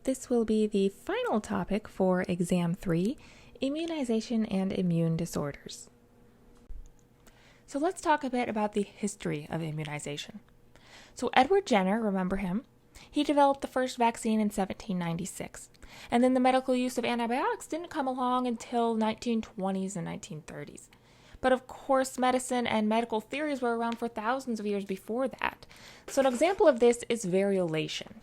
This will be the final topic for Exam 3, Immunization and Immune Disorders. So let's talk a bit about the history of immunization. So Edward Jenner, remember him? He developed the first vaccine in 1796, and then the medical use of antibiotics didn't come along until 1920s and 1930s. But of course, medicine and medical theories were around for thousands of years before that. So an example of this is variolation.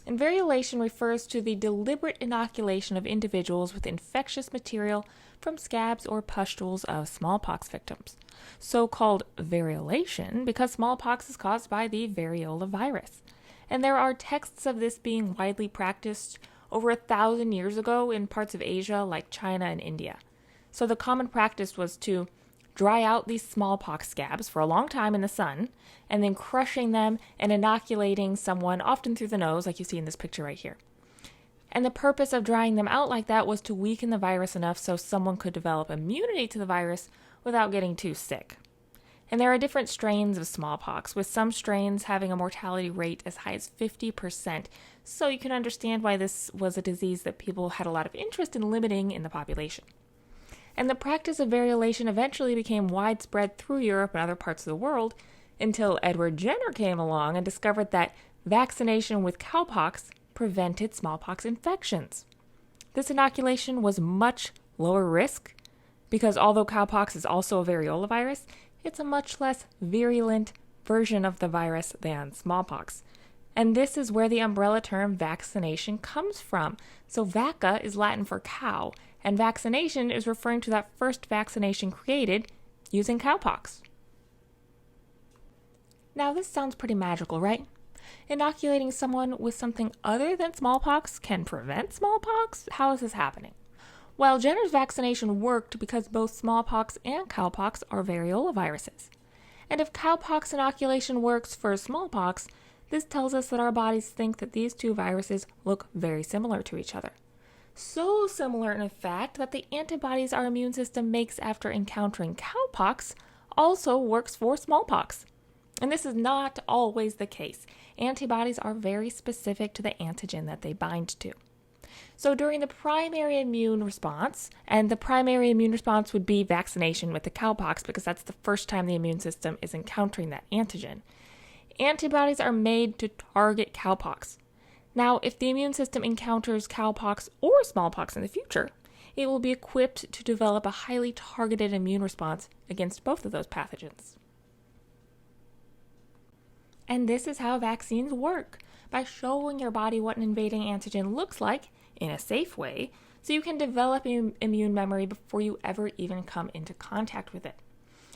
And variolation refers to the deliberate inoculation of individuals with infectious material from scabs or pustules of smallpox victims. So-called variolation because smallpox is caused by the variola virus. And there are texts of this being widely practiced over 1,000 years ago in parts of Asia like China and India. So the common practice was to dry out these smallpox scabs for a long time in the sun, and then crushing them and inoculating someone, often through the nose, like you see in this picture right here. And the purpose of drying them out like that was to weaken the virus enough so someone could develop immunity to the virus without getting too sick. And there are different strains of smallpox, with some strains having a mortality rate as high as 50%, so you can understand why this was a disease that people had a lot of interest in limiting in the population. And the practice of variolation eventually became widespread through Europe and other parts of the world until Edward Jenner came along and discovered that vaccination with cowpox prevented smallpox infections. This inoculation was much lower risk because although cowpox is also a variola virus, it's a much less virulent version of the virus than smallpox. And this is where the umbrella term vaccination comes from. So vacca is Latin for cow, and vaccination is referring to that first vaccination created using cowpox. Now this sounds pretty magical, right? Inoculating someone with something other than smallpox can prevent smallpox? How is this happening? Well, Jenner's vaccination worked because both smallpox and cowpox are variola viruses. And if cowpox inoculation works for smallpox, this tells us that our bodies think that these two viruses look very similar to each other. So similar, in fact, that the antibodies our immune system makes after encountering cowpox also works for smallpox. And this is not always the case. Antibodies are very specific to the antigen that they bind to. So during the primary immune response, and the primary immune response would be vaccination with the cowpox because that's the first time the immune system is encountering that antigen, antibodies are made to target cowpox. Now, if the immune system encounters cowpox or smallpox in the future, it will be equipped to develop a highly targeted immune response against both of those pathogens. And this is how vaccines work, by showing your body what an invading antigen looks like in a safe way, so you can develop immune memory before you ever even come into contact with it.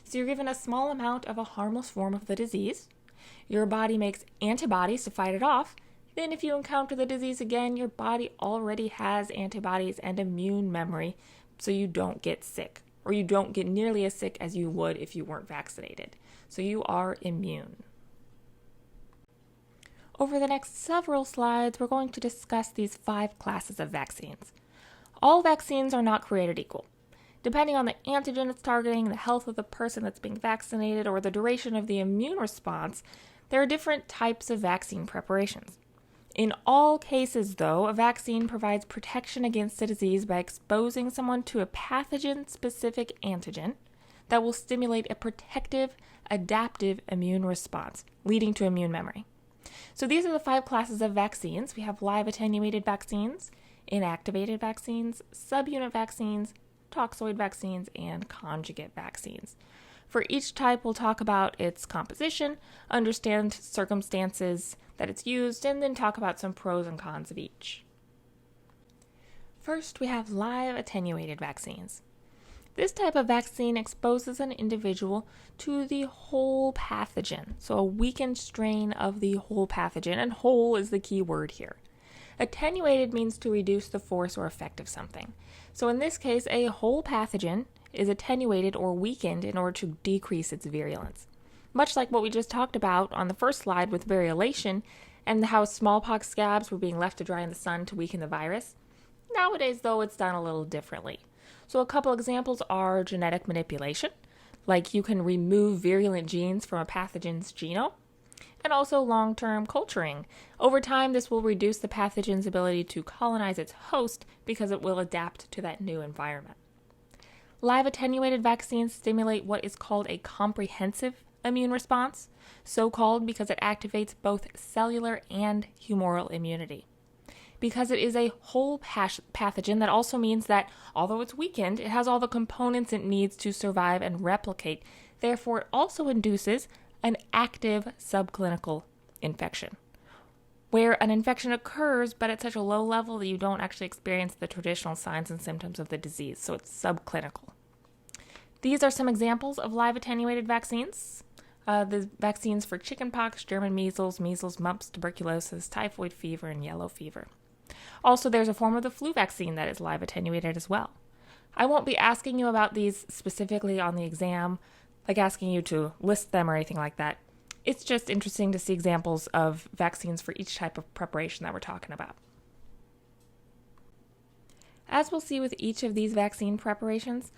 So you're given a small amount of a harmless form of the disease, your body makes antibodies to fight it off, then if you encounter the disease again, your body already has antibodies and immune memory, so you don't get sick, or you don't get nearly as sick as you would if you weren't vaccinated. So you are immune. Over the next several slides, we're going to discuss these 5 classes of vaccines. All vaccines are not created equal. Depending on the antigen it's targeting, the health of the person that's being vaccinated, or the duration of the immune response, there are different types of vaccine preparations. In all cases, though, a vaccine provides protection against a disease by exposing someone to a pathogen-specific antigen that will stimulate a protective, adaptive immune response, leading to immune memory. So these are the 5 classes of vaccines. We have live attenuated vaccines, inactivated vaccines, subunit vaccines, Toxoid vaccines, and conjugate vaccines. For each type, we'll talk about its composition, understand circumstances that it's used, and then talk about some pros and cons of each. First, we have live attenuated vaccines. This type of vaccine exposes an individual to the whole pathogen, so a weakened strain of the whole pathogen, and whole is the key word here. Attenuated means to reduce the force or effect of something. So in this case, a whole pathogen is attenuated or weakened in order to decrease its virulence. Much like what we just talked about on the first slide with variolation and how smallpox scabs were being left to dry in the sun to weaken the virus. Nowadays, though, it's done a little differently. So a couple examples are genetic manipulation, like you can remove virulent genes from a pathogen's genome, And also long-term culturing. Over time, this will reduce the pathogen's ability to colonize its host because it will adapt to that new environment. Live attenuated vaccines stimulate what is called a comprehensive immune response, so called because it activates both cellular and humoral immunity. Because it is a whole pathogen, that also means that although it's weakened, it has all the components it needs to survive and replicate. Therefore, it also induces an active subclinical infection, where an infection occurs but at such a low level that you don't actually experience the traditional signs and symptoms of the disease, so it's subclinical. These are some examples of live attenuated vaccines. The vaccines for chickenpox, German measles, mumps, tuberculosis, typhoid fever, and yellow fever. Also, there's a form of the flu vaccine that is live attenuated as well. I won't be asking you about these specifically on the exam, like asking you to list them or anything like that. It's just interesting to see examples of vaccines for each type of preparation that we're talking about. As we'll see with each of these vaccine preparations,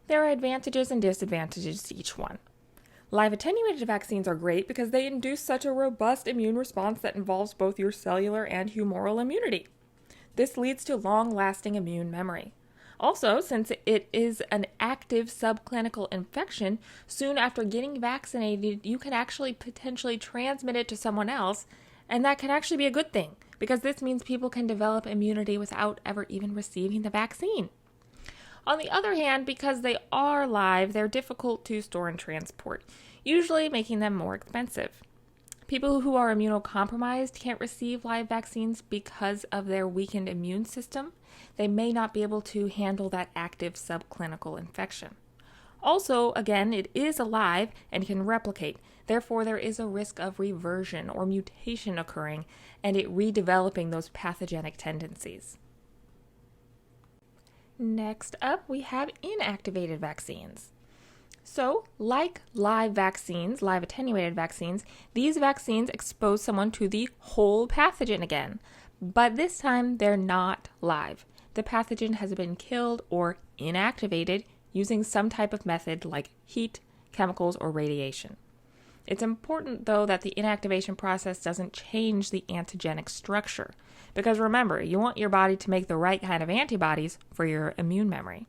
there are advantages and disadvantages to each one. Live attenuated vaccines are great because they induce such a robust immune response that involves both your cellular and humoral immunity. This leads to long-lasting immune memory. Also, since it is an active subclinical infection, soon after getting vaccinated, you can actually potentially transmit it to someone else, and that can actually be a good thing, because this means people can develop immunity without ever even receiving the vaccine. On the other hand, because they are live, they're difficult to store and transport, usually making them more expensive. People who are immunocompromised can't receive live vaccines because of their weakened immune system. They may not be able to handle that active subclinical infection. Also, again, it is alive and can replicate. Therefore, there is a risk of reversion or mutation occurring and it redeveloping those pathogenic tendencies. Next up, we have inactivated vaccines. So, like live vaccines, live attenuated vaccines, these vaccines expose someone to the whole pathogen again, but this time they're not live. The pathogen has been killed or inactivated using some type of method like heat, chemicals, or radiation. It's important, though, that the inactivation process doesn't change the antigenic structure, because remember, you want your body to make the right kind of antibodies for your immune memory.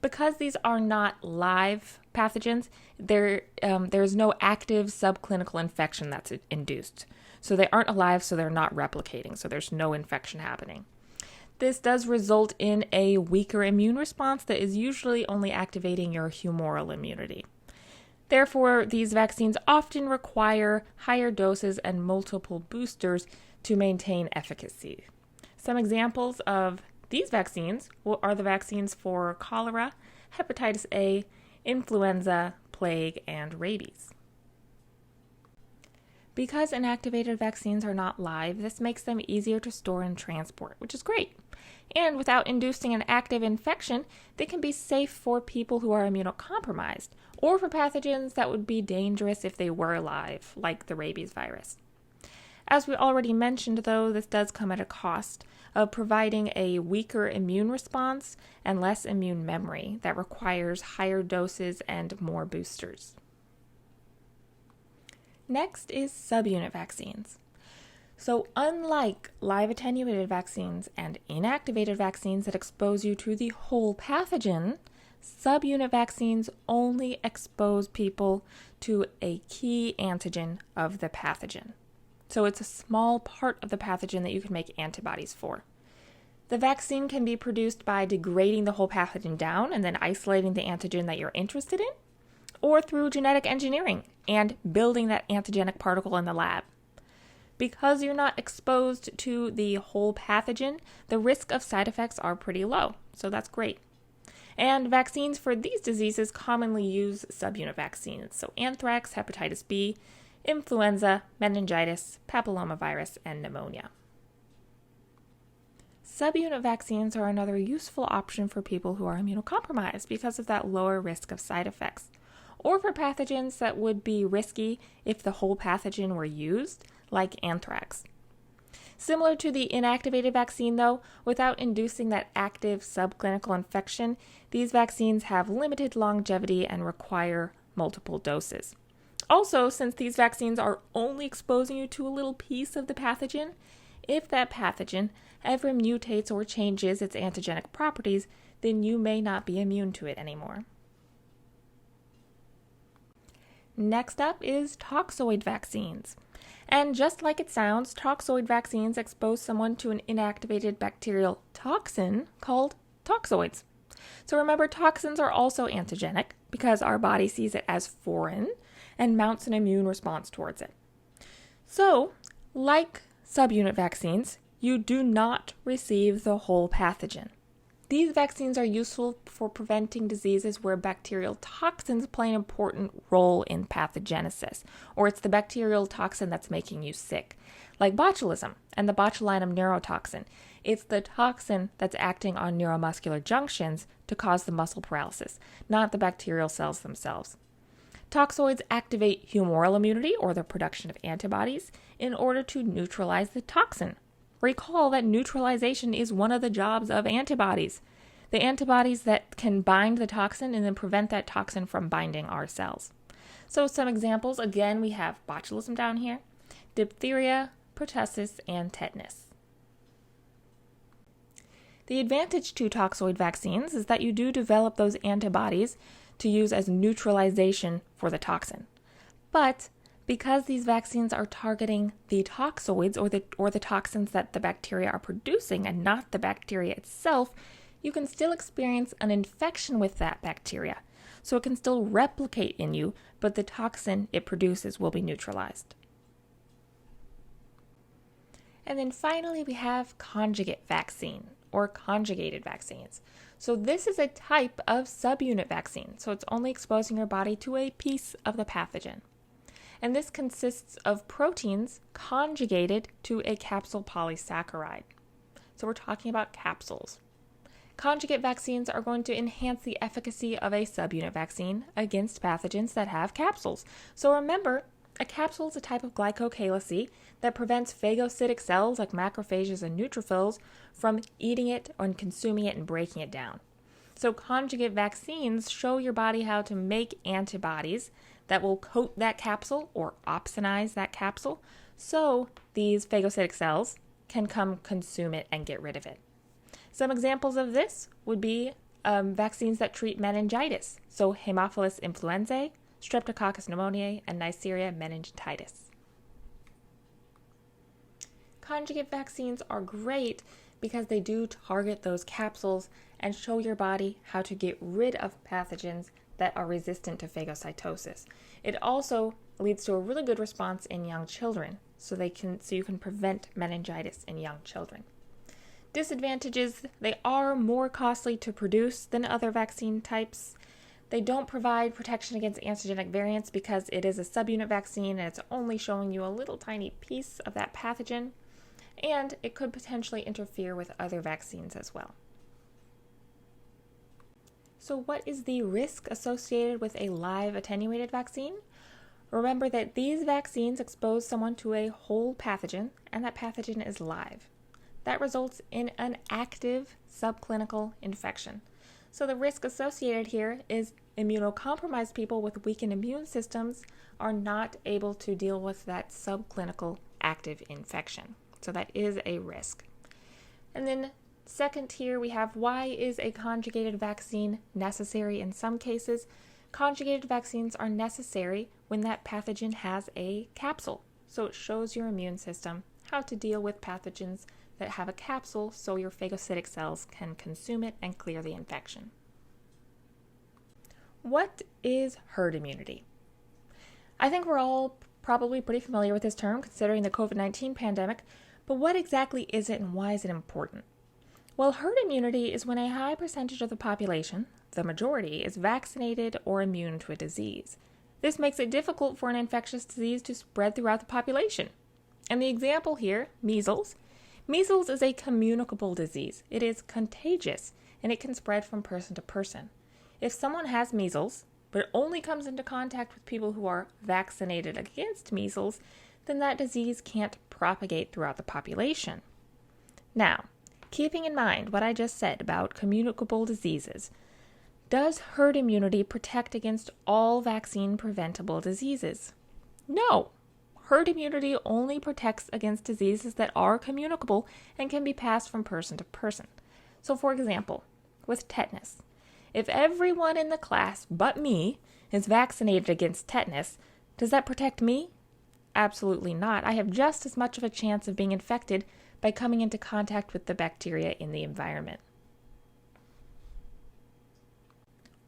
Because these are not live pathogens, there's no active subclinical infection that's induced. So they aren't alive, so they're not replicating, so there's no infection happening. This does result in a weaker immune response that is usually only activating your humoral immunity. Therefore, these vaccines often require higher doses and multiple boosters to maintain efficacy. Some examples of these vaccines are the vaccines for cholera, hepatitis A, influenza, plague, and rabies. Because inactivated vaccines are not live, this makes them easier to store and transport, which is great. And without inducing an active infection, they can be safe for people who are immunocompromised, or for pathogens that would be dangerous if they were live, like the rabies virus. As we already mentioned, though, this does come at a cost of providing a weaker immune response and less immune memory that requires higher doses and more boosters. Next is subunit vaccines. So unlike live attenuated vaccines and inactivated vaccines that expose you to the whole pathogen, subunit vaccines only expose people to a key antigen of the pathogen. So it's a small part of the pathogen that you can make antibodies for. The vaccine can be produced by degrading the whole pathogen down and then isolating the antigen that you're interested in, or through genetic engineering and building that antigenic particle in the lab. Because you're not exposed to the whole pathogen, the risk of side effects are pretty low, so that's great. And vaccines for these diseases commonly use subunit vaccines, so anthrax, hepatitis B, influenza, meningitis, papillomavirus, and pneumonia. Subunit vaccines are another useful option for people who are immunocompromised because of that lower risk of side effects, or for pathogens that would be risky if the whole pathogen were used, like anthrax. Similar to the inactivated vaccine, though, without inducing that active subclinical infection, these vaccines have limited longevity and require multiple doses. Also, since these vaccines are only exposing you to a little piece of the pathogen, if that pathogen ever mutates or changes its antigenic properties, then you may not be immune to it anymore. Next up is toxoid vaccines. And just like it sounds, toxoid vaccines expose someone to an inactivated bacterial toxin called toxoids. So remember, toxins are also antigenic because our body sees it as foreign and mounts an immune response towards it. So, like subunit vaccines, you do not receive the whole pathogen. These vaccines are useful for preventing diseases where bacterial toxins play an important role in pathogenesis, or it's the bacterial toxin that's making you sick, like botulism and the botulinum neurotoxin. It's the toxin that's acting on neuromuscular junctions to cause the muscle paralysis, not the bacterial cells themselves. Toxoids activate humoral immunity, or the production of antibodies, in order to neutralize the toxin. Recall that neutralization is one of the jobs of antibodies. The antibodies that can bind the toxin and then prevent that toxin from binding our cells. So some examples, again, we have botulism down here, diphtheria, pertussis, and tetanus. The advantage to toxoid vaccines is that you do develop those antibodies to use as neutralization for the toxin. But because these vaccines are targeting the toxoids or the toxins that the bacteria are producing and not the bacteria itself, you can still experience an infection with that bacteria. So it can still replicate in you, but the toxin it produces will be neutralized. And then finally we have conjugate vaccine or conjugated vaccines. So this is a type of subunit vaccine. So it's only exposing your body to a piece of the pathogen. And this consists of proteins conjugated to a capsule polysaccharide. So we're talking about capsules. Conjugate vaccines are going to enhance the efficacy of a subunit vaccine against pathogens that have capsules. So remember, a capsule is a type of glycocalyce that prevents phagocytic cells like macrophages and neutrophils from eating it or consuming it and breaking it down. So conjugate vaccines show your body how to make antibodies that will coat that capsule or opsonize that capsule so these phagocytic cells can come consume it and get rid of it. Some examples of this would be vaccines that treat meningitis, so Haemophilus influenzae, Streptococcus pneumoniae, and Neisseria meningitis. Conjugate vaccines are great because they do target those capsules and show your body how to get rid of pathogens that are resistant to phagocytosis. It also leads to a really good response in young children, so you can prevent meningitis in young children. Disadvantages: they are more costly to produce than other vaccine types. They don't provide protection against antigenic variants because it is a subunit vaccine and it's only showing you a little tiny piece of that pathogen, and it could potentially interfere with other vaccines as well. So what is the risk associated with a live attenuated vaccine? Remember that these vaccines expose someone to a whole pathogen, and that pathogen is live. That results in an active subclinical infection. So the risk associated here is immunocompromised people with weakened immune systems are not able to deal with that subclinical active infection. So that is a risk. And then second here we have, why is a conjugated vaccine necessary in some cases? Conjugated vaccines are necessary when that pathogen has a capsule. So it shows your immune system how to deal with pathogens that have a capsule so your phagocytic cells can consume it and clear the infection. What is herd immunity? I think we're all probably pretty familiar with this term considering the COVID-19 pandemic, but what exactly is it and why is it important? Well, herd immunity is when a high percentage of the population, the majority, is vaccinated or immune to a disease. This makes it difficult for an infectious disease to spread throughout the population. And the example here, measles. Measles is a communicable disease. It is contagious, and it can spread from person to person. If someone has measles, but only comes into contact with people who are vaccinated against measles, then that disease can't propagate throughout the population. Now, keeping in mind what I just said about communicable diseases, does herd immunity protect against all vaccine-preventable diseases? No. Herd immunity only protects against diseases that are communicable and can be passed from person to person. So, for example, with tetanus, if everyone in the class but me is vaccinated against tetanus, does that protect me? Absolutely not. I have just as much of a chance of being infected by coming into contact with the bacteria in the environment.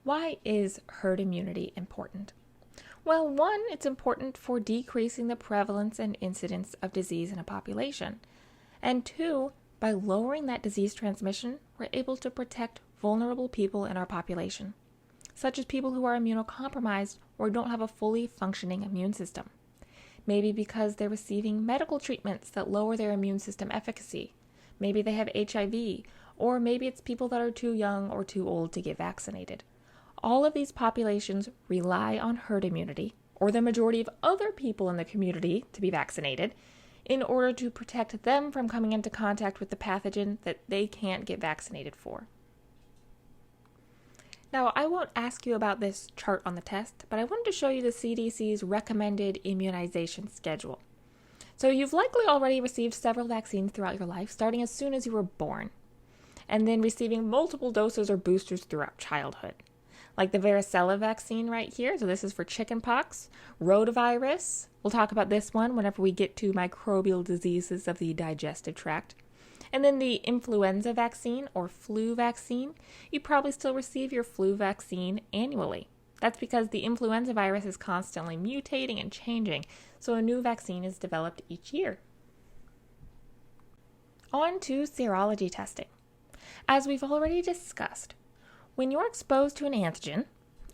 Why is herd immunity important? Well, one, it's important for decreasing the prevalence and incidence of disease in a population. And two, by lowering that disease transmission, we're able to protect vulnerable people in our population, such as people who are immunocompromised or don't have a fully functioning immune system. Maybe because they're receiving medical treatments that lower their immune system efficacy. Maybe they have HIV, or maybe it's people that are too young or too old to get vaccinated. All of these populations rely on herd immunity, or the majority of other people in the community to be vaccinated, in order to protect them from coming into contact with the pathogen that they can't get vaccinated for. Now, I won't ask you about this chart on the test, but I wanted to show you the CDC's recommended immunization schedule. So you've likely already received several vaccines throughout your life, starting as soon as you were born, and then receiving multiple doses or boosters throughout childhood. Like the varicella vaccine right here. So this is for chickenpox, rotavirus. We'll talk about this one whenever we get to microbial diseases of the digestive tract. And then the influenza vaccine or flu vaccine. You probably still receive your flu vaccine annually. That's because the influenza virus is constantly mutating and changing, so a new vaccine is developed each year. On to serology testing. As we've already discussed, when you're exposed to an antigen,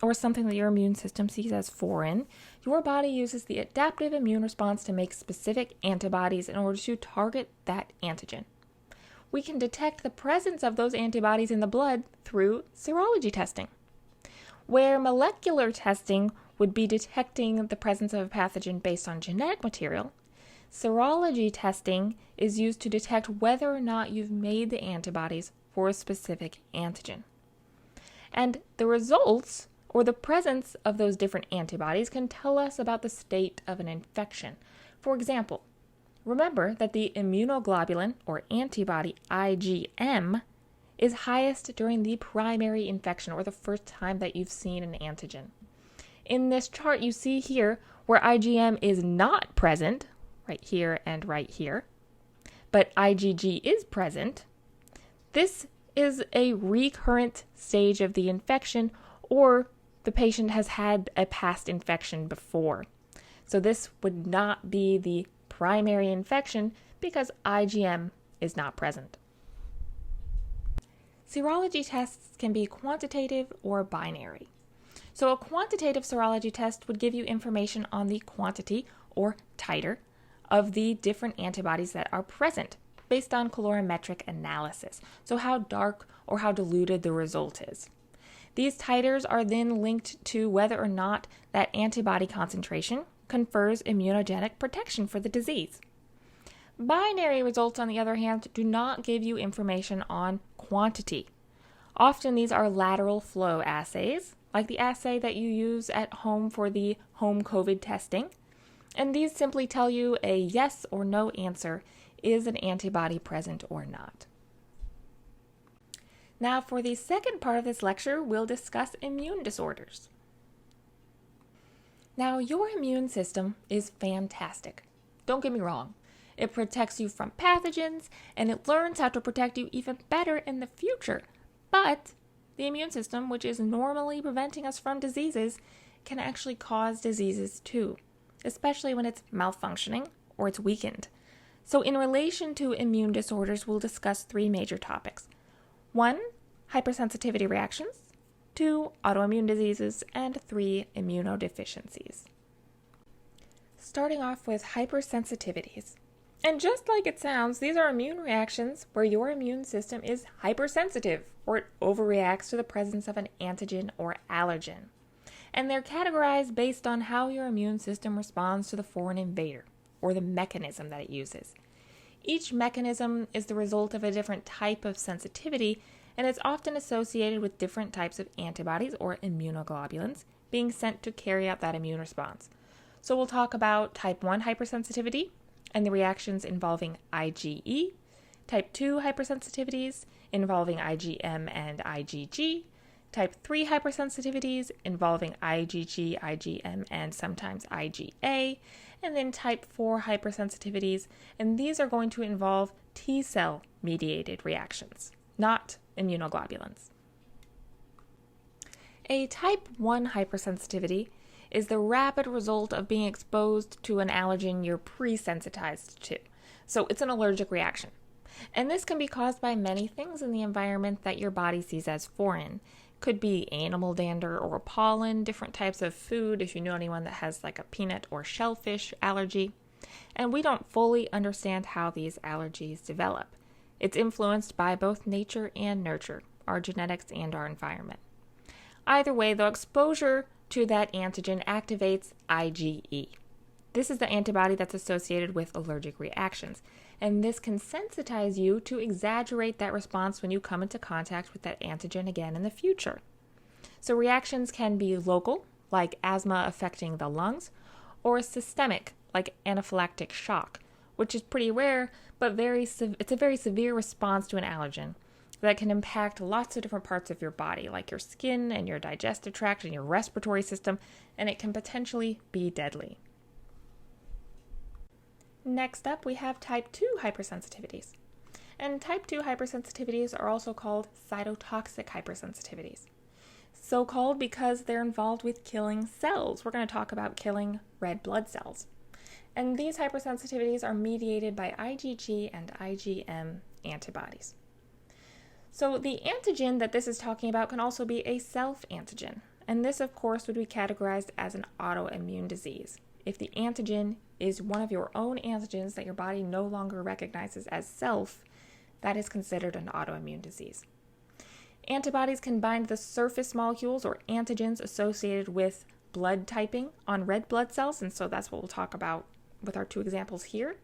or something that your immune system sees as foreign, your body uses the adaptive immune response to make specific antibodies in order to target that antigen. We can detect the presence of those antibodies in the blood through serology testing. Where molecular testing would be detecting the presence of a pathogen based on genetic material, serology testing is used to detect whether or not you've made the antibodies for a specific antigen. And the results, or the presence of those different antibodies, can tell us about the state of an infection. For example, remember that the immunoglobulin, or antibody IgM, is highest during the primary infection, or the first time that you've seen an antigen. In this chart you see here where IgM is not present, right here and right here, but IgG is present. This is a recurrent stage of the infection, or the patient has had a past infection before. So this would not be the primary infection because IgM is not present. Serology tests can be quantitative or binary. So a quantitative serology test would give you information on the quantity or titer of the different antibodies that are present based on colorimetric analysis, so how dark or how diluted the result is. These titers are then linked to whether or not that antibody concentration confers immunogenic protection for the disease. Binary results, on the other hand, do not give you information on quantity. Often these are lateral flow assays, like the assay that you use at home for the home COVID testing, and these simply tell you a yes or no answer. Is an antibody present or not? Now, for the second part of this lecture, we'll discuss immune disorders. Now, your immune system is fantastic. Don't get me wrong. It protects you from pathogens, and it learns how to protect you even better in the future. But the immune system, which is normally preventing us from diseases, can actually cause diseases too, especially when it's malfunctioning or it's weakened. So in relation to immune disorders, we'll discuss three major topics. 1, hypersensitivity reactions. 2, autoimmune diseases. And 3, immunodeficiencies. Starting off with hypersensitivities. And just like it sounds, these are immune reactions where your immune system is hypersensitive, or it overreacts to the presence of an antigen or allergen. And they're categorized based on how your immune system responds to the foreign invader, or the mechanism that it uses. Each mechanism is the result of a different type of sensitivity, and it's often associated with different types of antibodies or immunoglobulins being sent to carry out that immune response. So we'll talk about type 1 hypersensitivity and the reactions involving IgE, type 2 hypersensitivities involving IgM and IgG, type 3 hypersensitivities involving IgG, IgM, and sometimes IgA, and then type 4 hypersensitivities, and these are going to involve T-cell mediated reactions, not immunoglobulins. A type 1 hypersensitivity is the rapid result of being exposed to an allergen you're pre-sensitized to. So it's an allergic reaction. And this can be caused by many things in the environment that your body sees as foreign. Could be animal dander or pollen, different types of food, if you know anyone that has like a peanut or shellfish allergy. And we don't fully understand how these allergies develop. It's influenced by both nature and nurture, our genetics and our environment. Either way, though, exposure to that antigen activates IgE. This is the antibody that's associated with allergic reactions, and this can sensitize you to exaggerate that response when you come into contact with that antigen again in the future. So reactions can be local, like asthma affecting the lungs, or systemic, like anaphylactic shock, which is pretty rare, but it's a very severe response to an allergen that can impact lots of different parts of your body, like your skin and your digestive tract and your respiratory system, and it can potentially be deadly. Next up, we have type 2 hypersensitivities. And type 2 hypersensitivities are also called cytotoxic hypersensitivities. So called because they're involved with killing cells. We're going to talk about killing red blood cells. And these hypersensitivities are mediated by IgG and IgM antibodies. So the antigen that this is talking about can also be a self-antigen. And this, of course, would be categorized as an autoimmune disease. If the antigen is one of your own antigens that your body no longer recognizes as self, that is considered an autoimmune disease. Antibodies can bind the surface molecules or antigens associated with blood typing on red blood cells, and so that's what we'll talk about with our two examples here.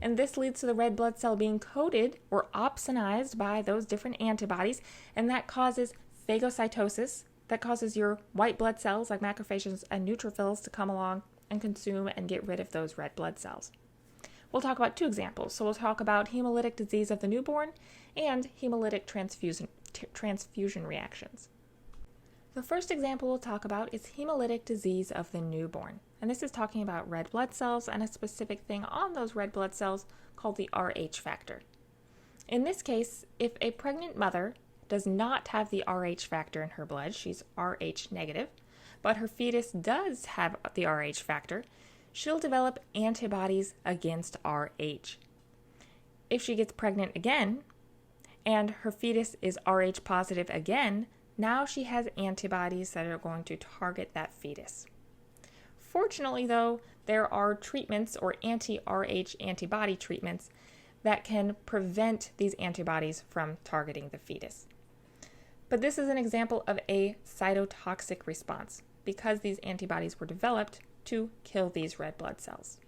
And this leads to the red blood cell being coated or opsonized by those different antibodies, and that causes phagocytosis, that causes your white blood cells like macrophages and neutrophils to come along and consume and get rid of those red blood cells. We'll talk about two examples. So we'll talk about hemolytic disease of the newborn and hemolytic transfusion reactions. The first example we'll talk about is hemolytic disease of the newborn. And this is talking about red blood cells and a specific thing on those red blood cells called the Rh factor. In this case, if a pregnant mother does not have the Rh factor in her blood, she's Rh negative, but her fetus does have the Rh factor, she'll develop antibodies against Rh. If she gets pregnant again and her fetus is Rh positive again, now she has antibodies that are going to target that fetus. Fortunately, though, there are treatments or anti-Rh antibody treatments that can prevent these antibodies from targeting the fetus. But this is an example of a cytotoxic response because these antibodies were developed to kill these red blood cells.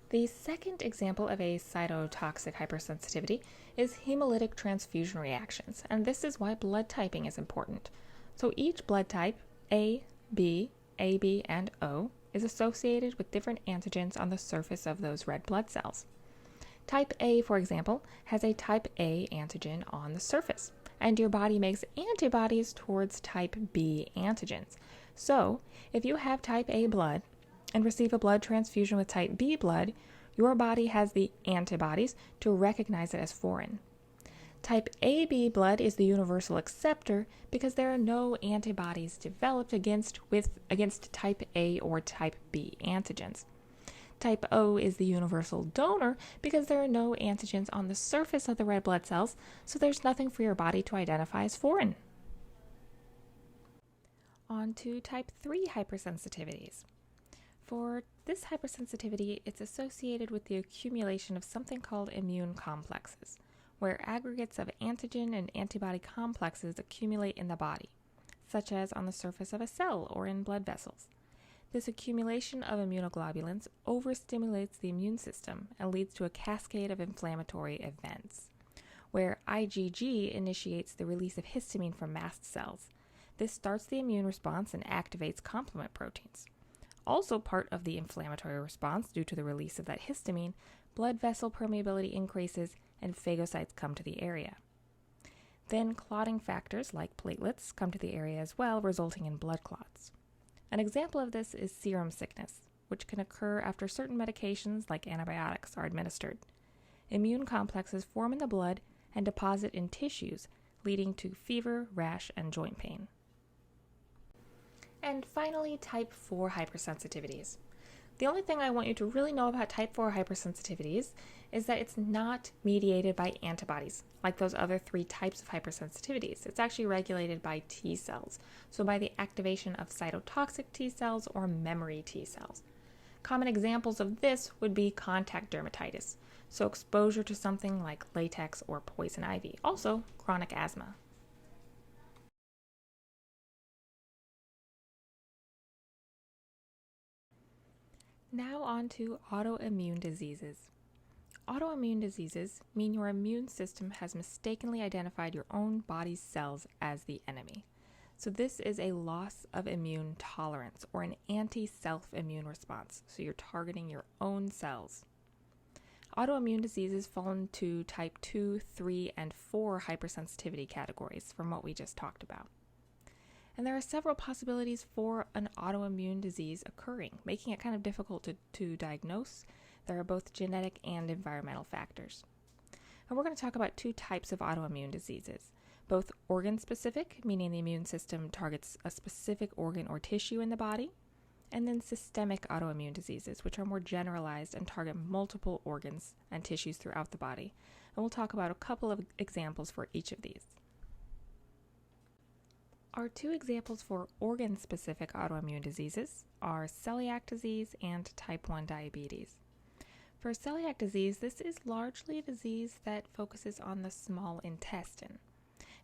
The second example of a cytotoxic hypersensitivity is hemolytic transfusion reactions, and this is why blood typing is important. So each blood type, A, B, AB, and O, is associated with different antigens on the surface of those red blood cells. Type A, for example, has a type A antigen on the surface, and your body makes antibodies towards type B antigens. So, if you have type A blood and receive a blood transfusion with type B blood, your body has the antibodies to recognize it as foreign. Type AB blood is the universal acceptor because there are no antibodies developed against type A or type B antigens. Type O is the universal donor because there are no antigens on the surface of the red blood cells, so there's nothing for your body to identify as foreign. On to type 3 hypersensitivities. For this hypersensitivity, it's associated with the accumulation of something called immune complexes, where aggregates of antigen and antibody complexes accumulate in the body, such as on the surface of a cell or in blood vessels. This accumulation of immunoglobulins overstimulates the immune system and leads to a cascade of inflammatory events, where IgG initiates the release of histamine from mast cells. This starts the immune response and activates complement proteins. Also part of the inflammatory response due to the release of that histamine, blood vessel permeability increases and phagocytes come to the area. Then clotting factors like platelets come to the area as well, resulting in blood clots. An example of this is serum sickness, which can occur after certain medications like antibiotics are administered. Immune complexes form in the blood and deposit in tissues, leading to fever, rash, and joint pain. And finally, type 4 hypersensitivities. The only thing I want you to really know about type 4 hypersensitivities is that it's not mediated by antibodies, like those other 3 types of hypersensitivities. It's actually regulated by T cells, so by the activation of cytotoxic T cells or memory T cells. Common examples of this would be contact dermatitis, so exposure to something like latex or poison ivy, also chronic asthma. Now on to autoimmune diseases. Autoimmune diseases mean your immune system has mistakenly identified your own body's cells as the enemy. So this is a loss of immune tolerance or an anti-self immune response. So you're targeting your own cells. Autoimmune diseases fall into type 2, 3, and 4 hypersensitivity categories from what we just talked about. And there are several possibilities for an autoimmune disease occurring, making it kind of difficult to diagnose. There are both genetic and environmental factors. And we're going to talk about 2 types of autoimmune diseases, both organ-specific, meaning the immune system targets a specific organ or tissue in the body, and then systemic autoimmune diseases, which are more generalized and target multiple organs and tissues throughout the body. And we'll talk about a couple of examples for each of these. Our 2 examples for organ-specific autoimmune diseases are celiac disease and type 1 diabetes. For celiac disease, this is largely a disease that focuses on the small intestine.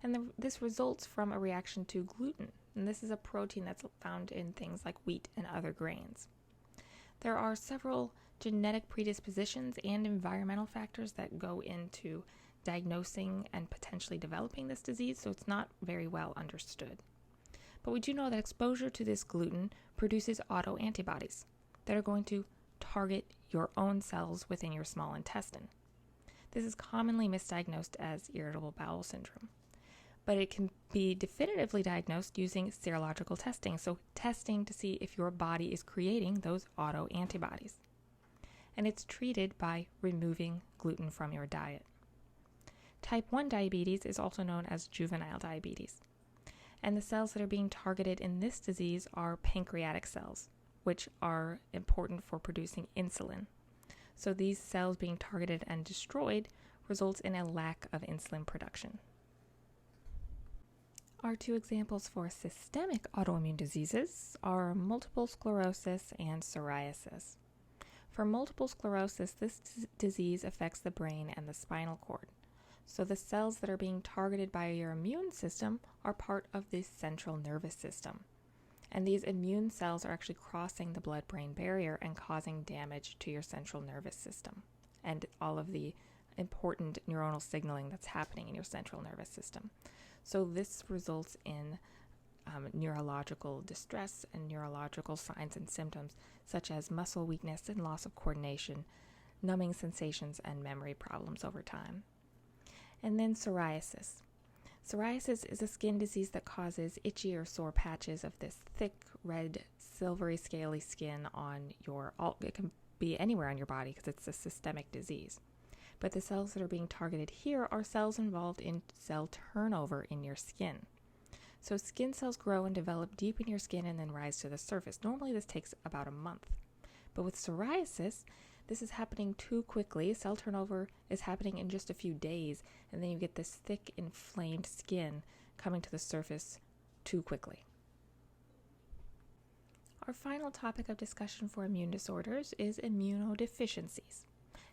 And this results from a reaction to gluten, and this is a protein that's found in things like wheat and other grains. There are several genetic predispositions and environmental factors that go into diagnosing and potentially developing this disease, so it's not very well understood. But we do know that exposure to this gluten produces autoantibodies that are going to target your own cells within your small intestine. This is commonly misdiagnosed as irritable bowel syndrome, but it can be definitively diagnosed using serological testing, so testing to see if your body is creating those autoantibodies. And it's treated by removing gluten from your diet. Type 1 diabetes is also known as juvenile diabetes. And the cells that are being targeted in this disease are pancreatic cells, which are important for producing insulin. So these cells being targeted and destroyed results in a lack of insulin production. Our 2 examples for systemic autoimmune diseases are multiple sclerosis and psoriasis. For multiple sclerosis, this disease affects the brain and the spinal cord. So the cells that are being targeted by your immune system are part of the central nervous system. And these immune cells are actually crossing the blood-brain barrier and causing damage to your central nervous system and all of the important neuronal signaling that's happening in your central nervous system. So this results in neurological distress and neurological signs and symptoms such as muscle weakness and loss of coordination, numbing sensations, and memory problems over time. And then psoriasis. Psoriasis is a skin disease that causes itchy or sore patches of this thick, red, silvery, scaly skin on it can be anywhere on your body because it's a systemic disease. But the cells that are being targeted here are cells involved in cell turnover in your skin. So skin cells grow and develop deep in your skin and then rise to the surface. Normally this takes about a month. But with psoriasis, this is happening too quickly. Cell turnover is happening in just a few days, and then you get this thick, inflamed skin coming to the surface too quickly. Our final topic of discussion for immune disorders is immunodeficiencies.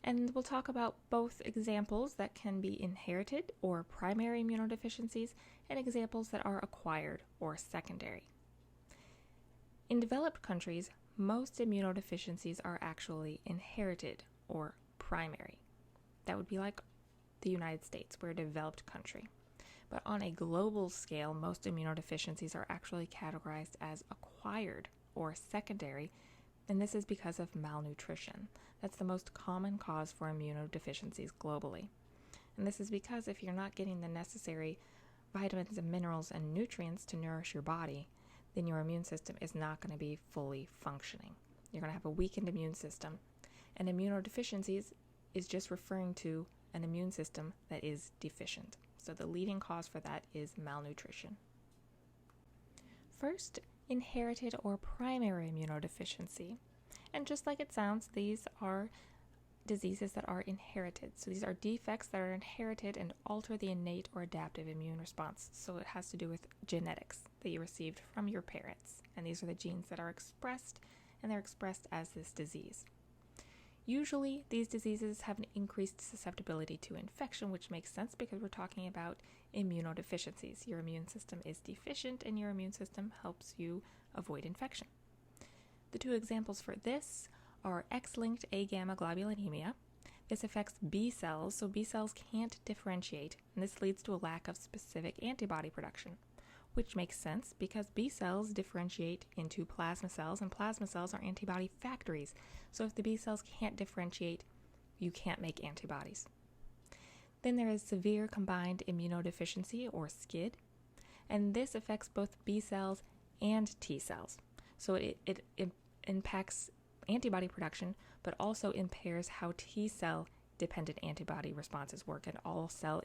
And we'll talk about both examples that can be inherited or primary immunodeficiencies and examples that are acquired or secondary. In developed countries, most immunodeficiencies are actually inherited or primary. That would be like the United States. We're a developed country. But on a global scale, most immunodeficiencies are actually categorized as acquired or secondary, and this is because of malnutrition. That's the most common cause for immunodeficiencies globally. And this is because if you're not getting the necessary vitamins and minerals and nutrients to nourish your body, then your immune system is not going to be fully functioning. You're going to have a weakened immune system. And immunodeficiencies is just referring to an immune system that is deficient. So the leading cause for that is malnutrition. First, inherited or primary immunodeficiency. And just like it sounds, these are diseases that are inherited. So these are defects that are inherited and alter the innate or adaptive immune response. So it has to do with genetics that you received from your parents. And these are the genes that are expressed, and they're expressed as this disease. Usually, these diseases have an increased susceptibility to infection, which makes sense because we're talking about immunodeficiencies. Your immune system is deficient, and your immune system helps you avoid infection. The two examples for this are X-linked A-gamma globulinemia. This affects B cells, so B cells can't differentiate, and this leads to a lack of specific antibody production, which makes sense because B cells differentiate into plasma cells, and plasma cells are antibody factories. So if the B cells can't differentiate, you can't make antibodies. Then there is severe combined immunodeficiency, or SCID, and this affects both B cells and T cells. So it impacts antibody production, but also impairs how T cell dependent antibody responses work and all cell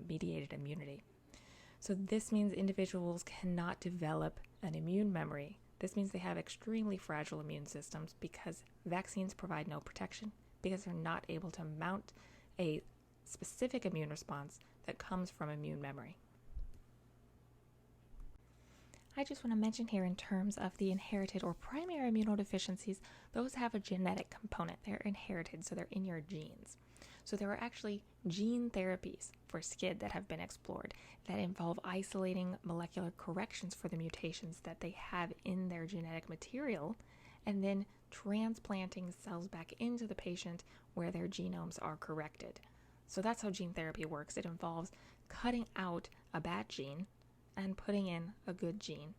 mediated immunity. So this means individuals cannot develop an immune memory. This means they have extremely fragile immune systems because vaccines provide no protection, because they're not able to mount a specific immune response that comes from immune memory. I just want to mention here in terms of the inherited or primary immunodeficiencies, those have a genetic component. They're inherited, so they're in your genes. So there are actually gene therapies for SCID that have been explored that involve isolating molecular corrections for the mutations that they have in their genetic material and then transplanting cells back into the patient where their genomes are corrected. So that's how gene therapy works. It involves cutting out a bad gene and putting in a good gene.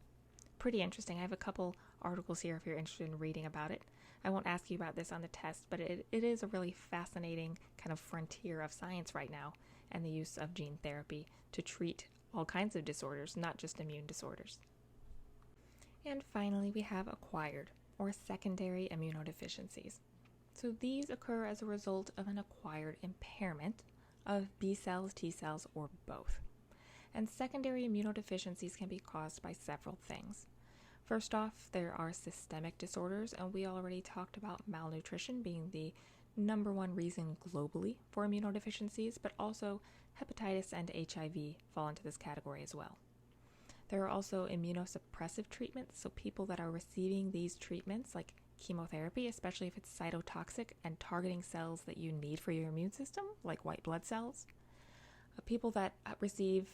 Pretty interesting. I have a couple articles here if you're interested in reading about it. I won't ask you about this on the test, but it is a really fascinating kind of frontier of science right now, and the use of gene therapy to treat all kinds of disorders, not just immune disorders. And finally, we have acquired or secondary immunodeficiencies. So these occur as a result of an acquired impairment of B cells, T cells, or both. And secondary immunodeficiencies can be caused by several things. First off, there are systemic disorders, and we already talked about malnutrition being the number one reason globally for immunodeficiencies, but also hepatitis and HIV fall into this category as well. There are also immunosuppressive treatments, so people that are receiving these treatments, like chemotherapy, especially if it's cytotoxic and targeting cells that you need for your immune system, like white blood cells. People that receive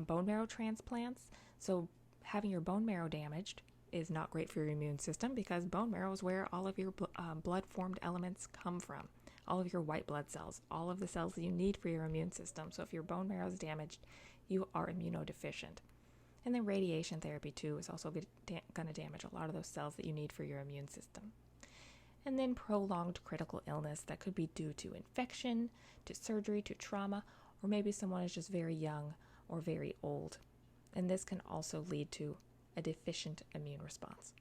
bone marrow transplants, so having your bone marrow damaged is not great for your immune system because bone marrow is where all of your blood-formed elements come from, all of your white blood cells, all of the cells that you need for your immune system. So if your bone marrow is damaged, you are immunodeficient. And then radiation therapy too is also going to damage a lot of those cells that you need for your immune system. And then prolonged critical illness that could be due to infection, to surgery, to trauma, or maybe someone is just very young or very old. And this can also lead to a deficient immune response.